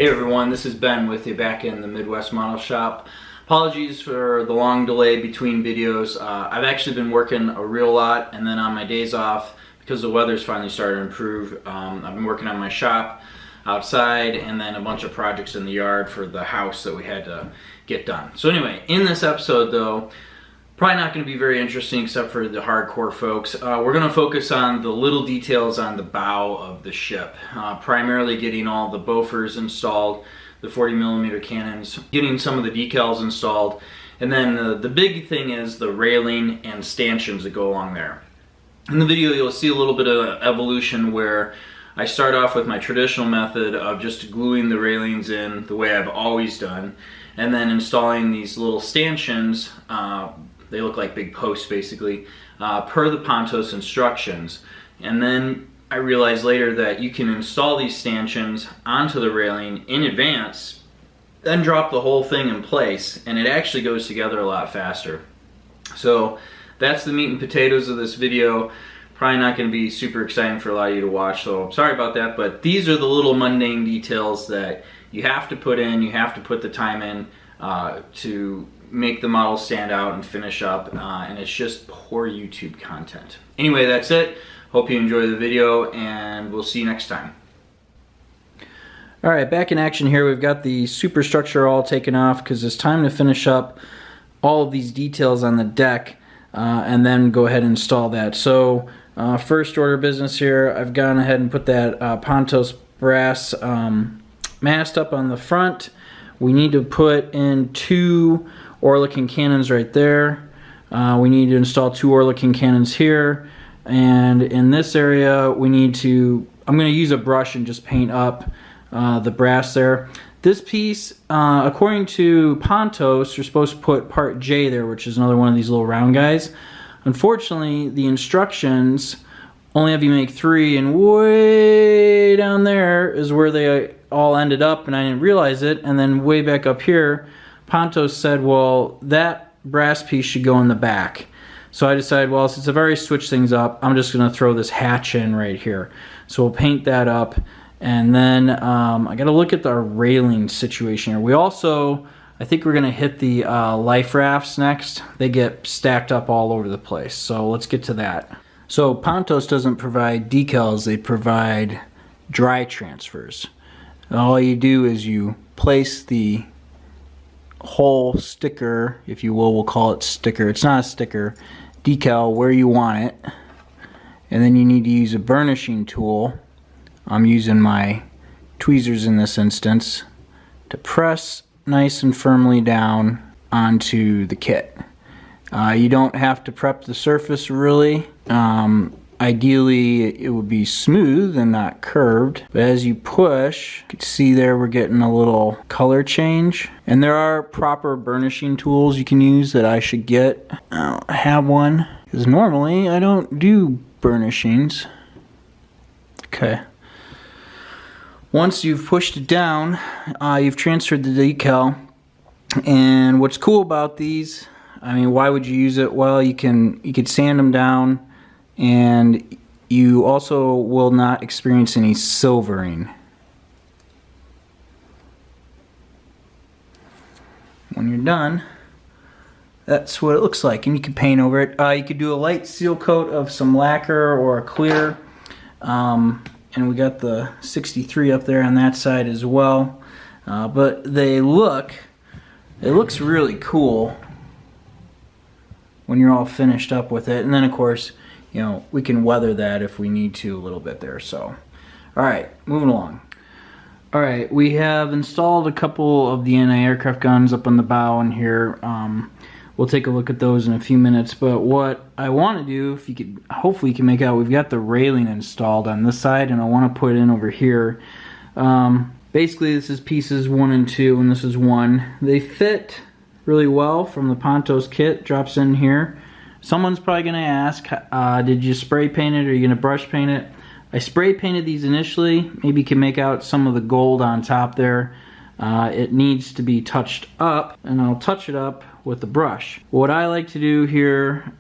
Hey everyone, this is Ben with you back in the Midwest Model Shop. Apologies for the long delay between videos. I've actually been working a real lot, and then on my days off, because the weather's finally started to improve, I've been working on my shop outside and then a bunch of projects in the yard for the house that we had to get done. So anyway, in this episode though, probably not going to be very interesting except for the hardcore folks. We're going to focus on the little details on the bow of the ship, primarily getting all the bofors installed, the 40mm cannons, getting some of the decals installed, and then the big thing is the railing and stanchions that go along there. In the video you'll see a little bit of evolution where I start off with my traditional method of just gluing the railings in the way I've always done, and then installing these little stanchions. They look like big posts basically, per the Pontos instructions. And then I realized later that you can install these stanchions onto the railing in advance, then drop the whole thing in place, and it actually goes together a lot faster. So that's the meat and potatoes of this video. Probably not going to be super exciting for a lot of you to watch, so sorry about that, but these are the little mundane details that you have to put in, you have to put the time in to make the model stand out and finish up, and it's just poor YouTube content. Anyway, that's it. Hope you enjoy the video, and we'll see you next time. Alright, back in action here. We've got the superstructure all taken off because it's time to finish up all of these details on the deck, and then go ahead and install that. So first order of business here, I've gone ahead and put that Pontos brass mast up on the front. We need to put in 2 Oerlikon cannons right there. We need to install 2 Oerlikon cannons here, and in this area we need to, I'm going to use a brush and just paint up the brass there. This piece, according to Pontos, you're supposed to put part J there, which is another one of these little round guys. Unfortunately, the instructions only have you make 3, and way down there is where they all ended up, and I didn't realize it. And then way back up here, Pontos said, well, that brass piece should go in the back. So I decided, well, since I've already switched things up, I'm just going to throw this hatch in right here. So we'll paint that up, and then I got to look at the railing situation here. We also, I think we're going to hit the life rafts next. They get stacked up all over the place, so let's get to that. So Pontos doesn't provide decals, they provide dry transfers. All you do is you place the whole sticker, if you will, we'll call it sticker, it's not a sticker, decal where you want it, and then you need to use a burnishing tool. I'm using my tweezers in this instance to press nice and firmly down onto the kit. You don't have to prep the surface really. Ideally it would be smooth and not curved, but as you push, you can see there we're getting a little color change, and there are proper burnishing tools you can use that I should get. I don't have one because normally I don't do burnishings. Okay, once you've pushed it down, you've transferred the decal, and what's cool about these, I mean, why would you use it? Well, you could sand them down, and you also will not experience any silvering. When you're done, that's what it looks like, and you can paint over it. You could do a light seal coat of some lacquer or a clear, and we got the 63 up there on that side as well. But it looks really cool when you're all finished up with it. And then of course, you know, we can weather that if we need to a little bit there. So alright, moving along. Alright, we have installed a couple of the anti-aircraft guns up on the bow in here. We'll take a look at those in a few minutes, but what I want to do, if you could, hopefully you can make out, we've got the railing installed on this side, and I want to put it in over here. Basically this is pieces 1 and 2, and this is 1. They fit really well from the Pontos kit, drops in here. Someone's probably going to ask, did you spray paint it or are you going to brush paint it? I spray painted these initially. Maybe you can make out some of the gold on top there. It needs to be touched up, and I'll touch it up with the brush. What I like to do here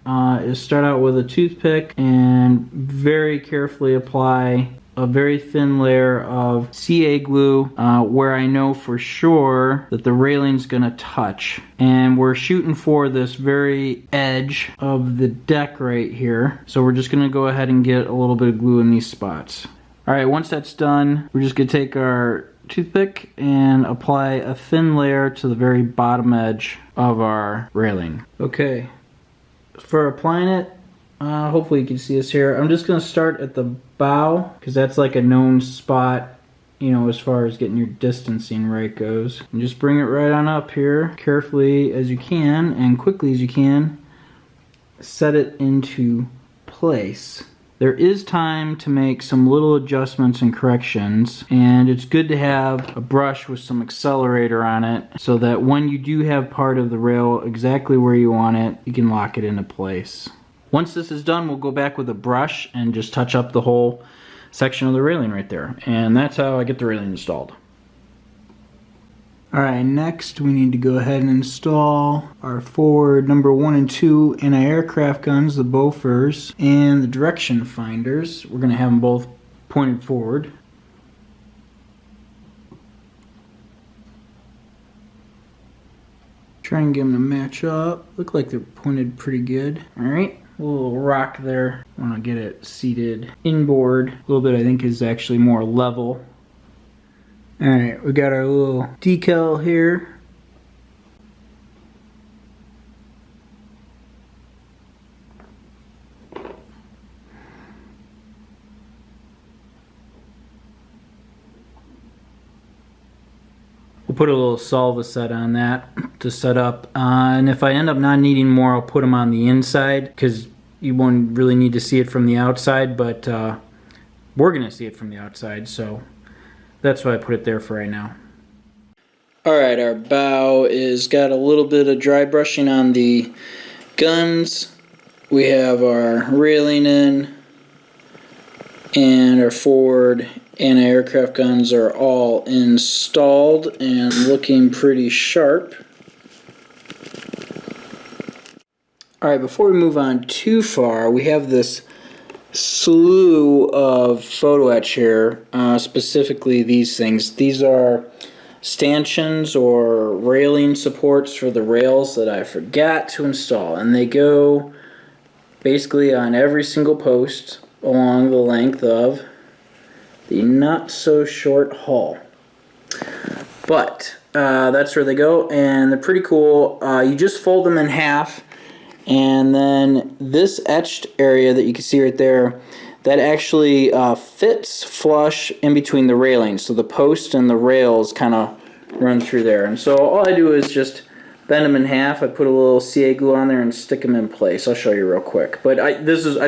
is start out with a toothpick and very carefully apply a very thin layer of CA glue where I know for sure that the railing's gonna touch. And we're shooting for this very edge of the deck right here. So we're just gonna go ahead and get a little bit of glue in these spots. Alright, once that's done, we're just gonna take our toothpick and apply a thin layer to the very bottom edge of our railing. Okay, for applying it, hopefully you can see this here. I'm just going to start at the bow because that's like a known spot, you know, as far as getting your distancing right goes. And just bring it right on up here, carefully as you can and quickly as you can. Set it into place. There is time to make some little adjustments and corrections, and it's good to have a brush with some accelerator on it so that when you do have part of the rail exactly where you want it, you can lock it into place. Once this is done, we'll go back with a brush and just touch up the whole section of the railing right there. And that's how I get the railing installed. Alright, next we need to go ahead and install our forward number 1 and 2 anti-aircraft guns, the Bofors, and the direction finders. We're going to have them both pointed forward. Try and get them to match up. Look like they're pointed pretty good. Alright, a little rock there. I want to get it seated inboard. A little bit I think is actually more level. Alright, we got our little decal here. We'll put a little salva set on that to set up. And if I end up not needing more, I'll put them on the inside because you won't really need to see it from the outside, but we're going to see it from the outside, so that's why I put it there for right now. Alright, our bow is got a little bit of dry brushing on the guns. We have our railing in, and our forward anti-aircraft guns are all installed and looking pretty sharp. Alright, before we move on too far, we have this slew of photo etch here, specifically these things. These are stanchions or railing supports for the rails that I forgot to install, and they go basically on every single post along the length of the not so short hull. But that's where they go, and they're pretty cool. You just fold them in half, and then this etched area that you can see right there, that actually fits flush in between the railings. So the post and the rails kind of run through there. And so all I do is just bend them in half. I put a little CA glue on there and stick them in place. I'll show you real quick. But I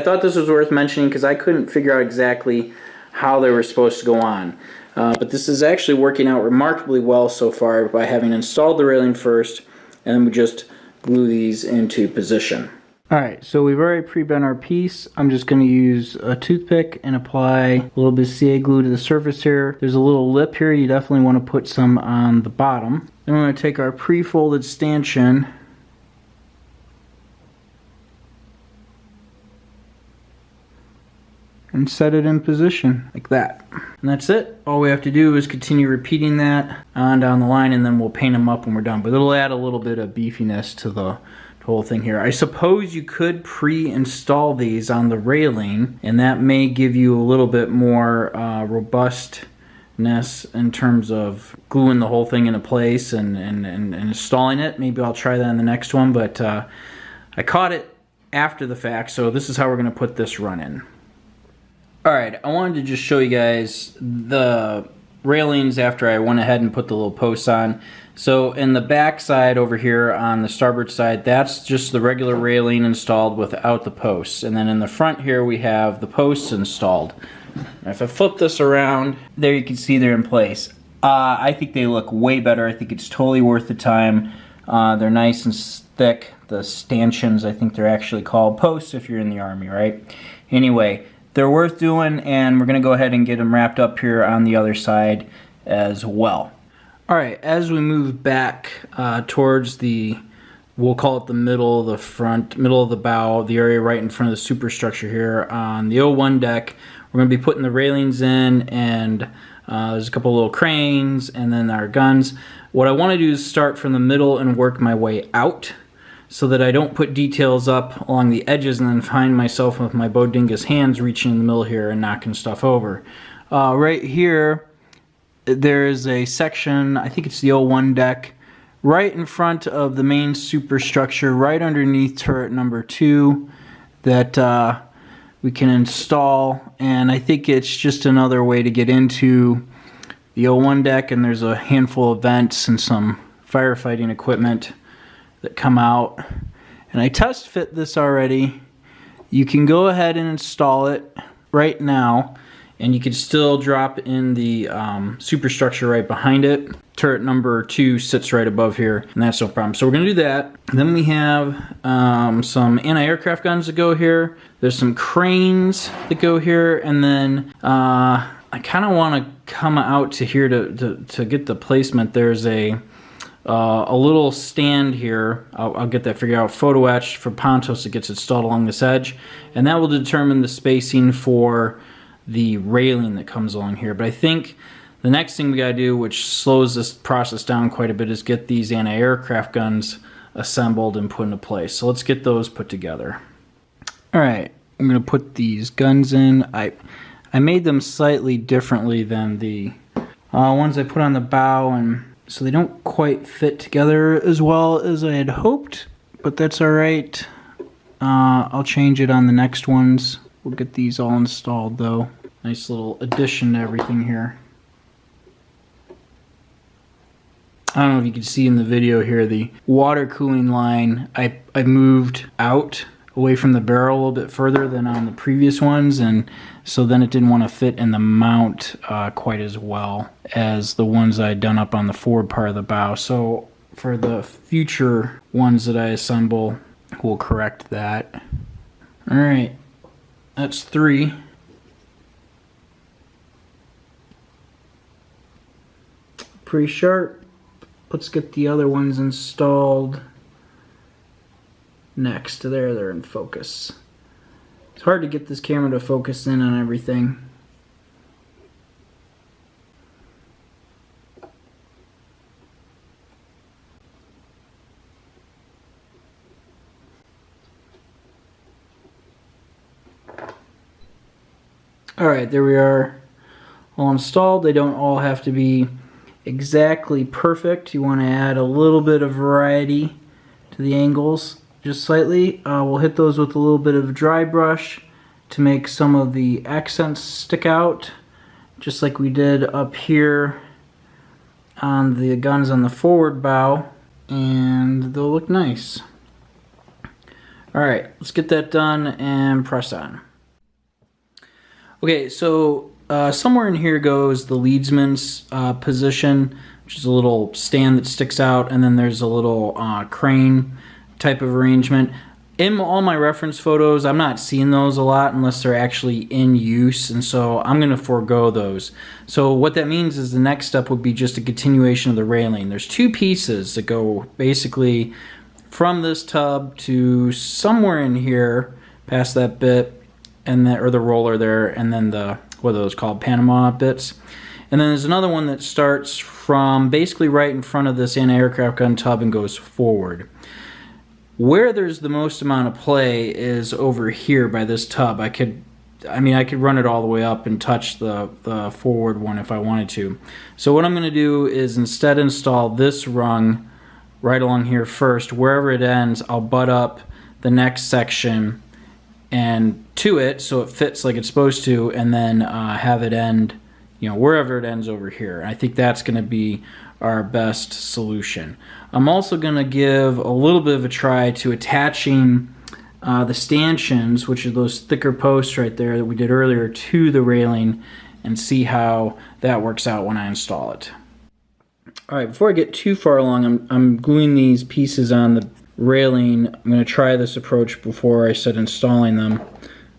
thought this was worth mentioning because I couldn't figure out exactly how they were supposed to go on. But this is actually working out remarkably well so far by having installed the railing first, and then we just glue these into position. Alright, so we've already pre-bent our piece. I'm just going to use a toothpick and apply a little bit of CA glue to the surface here. There's a little lip here. You definitely want to put some on the bottom. Then we're going to take our pre-folded stanchion and set it in position like that. And that's it. All we have to do is continue repeating that on down the line, and then we'll paint them up when we're done. But it'll add a little bit of beefiness to the whole thing here. I suppose you could pre-install these on the railing, and that may give you a little bit more robustness in terms of gluing the whole thing into place and installing it. Maybe I'll try that in the next one, but I caught it after the fact, so this is how we're going to put this run in. Alright, I wanted to just show you guys the railings after I went ahead and put the little posts on. So in the back side over here on the starboard side, that's just the regular railing installed without the posts. And then in the front here we have the posts installed. If I flip this around, there you can see they're in place. I think they look way better. I think it's totally worth the time. They're nice and thick. The stanchions, I think they're actually called posts if you're in the Army, right? Anyway, they're worth doing, and we're going to go ahead and get them wrapped up here on the other side as well. Alright, as we move back towards the we'll call it the middle of the front, middle of the bow, the area right in front of the superstructure here on the O1 deck. We're going to be putting the railings in, and there's a couple little cranes and then our guns. What I want to do is start from the middle and work my way out so that I don't put details up along the edges and then find myself with my bodingus hands reaching in the middle here and knocking stuff over. Right here, there's a section, I think it's the O1 deck, right in front of the main superstructure, right underneath turret number 2, that we can install. And I think it's just another way to get into the O1 deck, and there's a handful of vents and some firefighting equipment that come out. And I test fit this already. You can go ahead and install it right now, and you can still drop in the superstructure right behind it. Turret number 2 sits right above here, and that's no problem. So we're going to do that. Then we have some anti-aircraft guns that go here. There's some cranes that go here, and then I kind of want to come out to here to get the placement. There's a little stand here. I'll get that figured out. Photo etched for Pontos that gets installed along this edge, and that will determine the spacing for the railing that comes along here. But I think the next thing we gotta do, which slows this process down quite a bit, is get these anti-aircraft guns assembled and put into place. So let's get those put together. Alright, I'm gonna put these guns in. I made them slightly differently than the ones I put on the bow, and so they don't quite fit together as well as I had hoped, but that's alright. I'll change it on the next ones. We'll get these all installed though. Nice little addition to everything here. I don't know if you can see in the video here, the water cooling line, I moved out away from the barrel a little bit further than on the previous ones, and so then it didn't want to fit in the mount quite as well as the ones I had done up on the forward part of the bow. So for the future ones that I assemble, we'll correct that. Alright, that's 3. Pretty sharp. Let's get the other ones installed next. There, they're in focus. It's hard to get this camera to focus in on everything. Alright, there we are, all installed. They don't all have to be exactly perfect. You want to add a little bit of variety to the angles, just slightly. We'll hit those with a little bit of dry brush to make some of the accents stick out, just like we did up here on the guns on the forward bow, and they'll look nice. Alright, let's get that done and press on. Okay, so somewhere in here goes the leadsman's position, which is a little stand that sticks out, and then there's a little crane type of arrangement. In all my reference photos, I'm not seeing those a lot unless they're actually in use, and so I'm going to forego those. So what that means is the next step would be just a continuation of the railing. There's 2 pieces that go basically from this tub to somewhere in here, past that bit, and or the roller there, and then the, what are those called, Panama bits. And then there's another one that starts from basically right in front of this anti-aircraft gun tub and goes forward. Where there's the most amount of play is over here by this tub. I could run it all the way up and touch the forward one if I wanted to. So what I'm going to do is instead install this rung right along here first. Wherever it ends, I'll butt up the next section and to it so it fits like it's supposed to, and then have it end, you know, wherever it ends over here. I think that's going to be our best solution. I'm also going to give a little bit of a try to attaching the stanchions, which are those thicker posts right there that we did earlier, to the railing, and see how that works out when I install it. Alright, before I get too far along, I'm gluing these pieces on the railing. I'm going to try this approach before I start installing them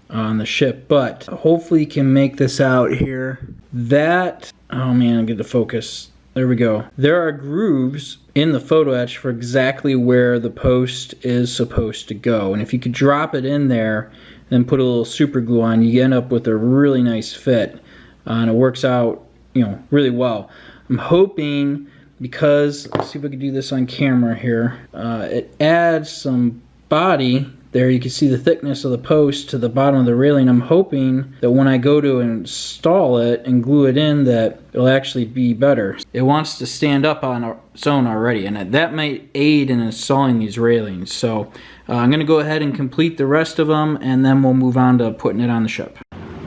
on the ship, but hopefully you can make this out here. That, oh man, I'll get the focus. There we go. There are grooves in the photo etch for exactly where the post is supposed to go. And if you could drop it in there and put a little super glue on, you end up with a really nice fit. And it works out, really well. I'm hoping, because, let's see if I can do this on camera here, it adds some body. There you can see the thickness of the post to the bottom of the railing. I'm hoping that when I go to install it and glue it in, that it'll actually be better. It wants to stand up on its own already, and that might aid in installing these railings. So I'm going to go ahead and complete the rest of them, and then we'll move on to putting it on the ship.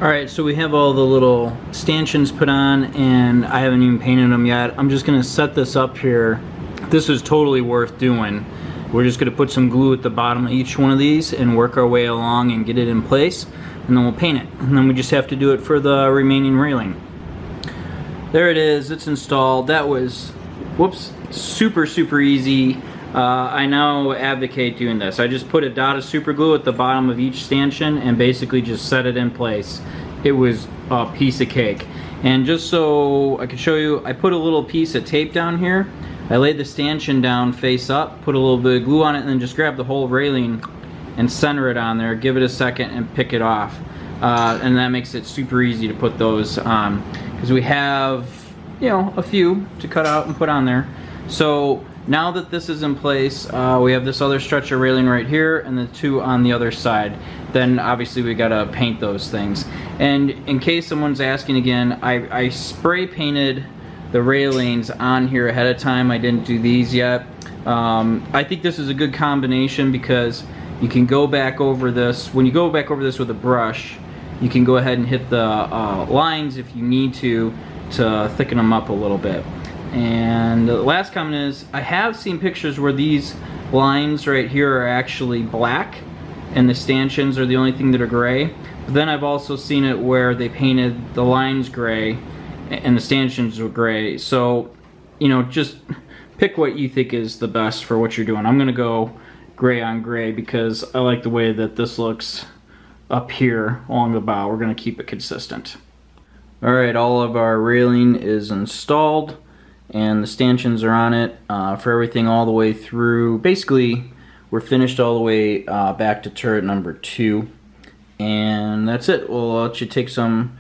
Alright, so we have all the little stanchions put on, and I haven't even painted them yet. I'm just going to set this up here. This is totally worth doing. We're just going to put some glue at the bottom of each one of these and work our way along and get it in place, and then we'll paint it. And then we just have to do it for the remaining railing. There it is, it's installed. That was, whoops, super easy. I now advocate doing this. I just put a dot of super glue at the bottom of each stanchion and basically just set it in place. It was a piece of cake. And just so I can show you, I put a little piece of tape down here. I laid the stanchion down face up, put a little bit of glue on it, and then just grab the whole railing and center it on there, give it a second and pick it off. And that makes it super easy to put those on, because we have, a few to cut out and put on there. So now that this is in place, we have this other stretcher railing right here and the two on the other side. Then obviously we gotta paint those things. And in case someone's asking again, I spray painted the railings on here ahead of time. I didn't do these yet. I think this is a good combination because you can go back over this. When you go back over this with a brush, you can go ahead and hit the lines if you need to thicken them up a little bit. And the last comment is, I have seen pictures where these lines right here are actually black and the stanchions are the only thing that are gray. But then I've also seen it where they painted the lines gray and the stanchions were gray. So, just pick what you think is the best for what you're doing. I'm gonna go gray on gray because I like the way that this looks up here along the bow. We're gonna keep it consistent. Alright, all of our railing is installed and the stanchions are on it for everything all the way through. Basically, we're finished all the way back to turret number 2. And that's it. We'll let you take some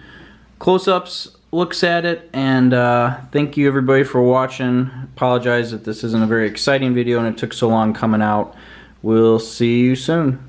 close-ups, looks at it, and thank you everybody for watching. Apologize that this isn't a very exciting video and it took so long coming out. We'll see you soon.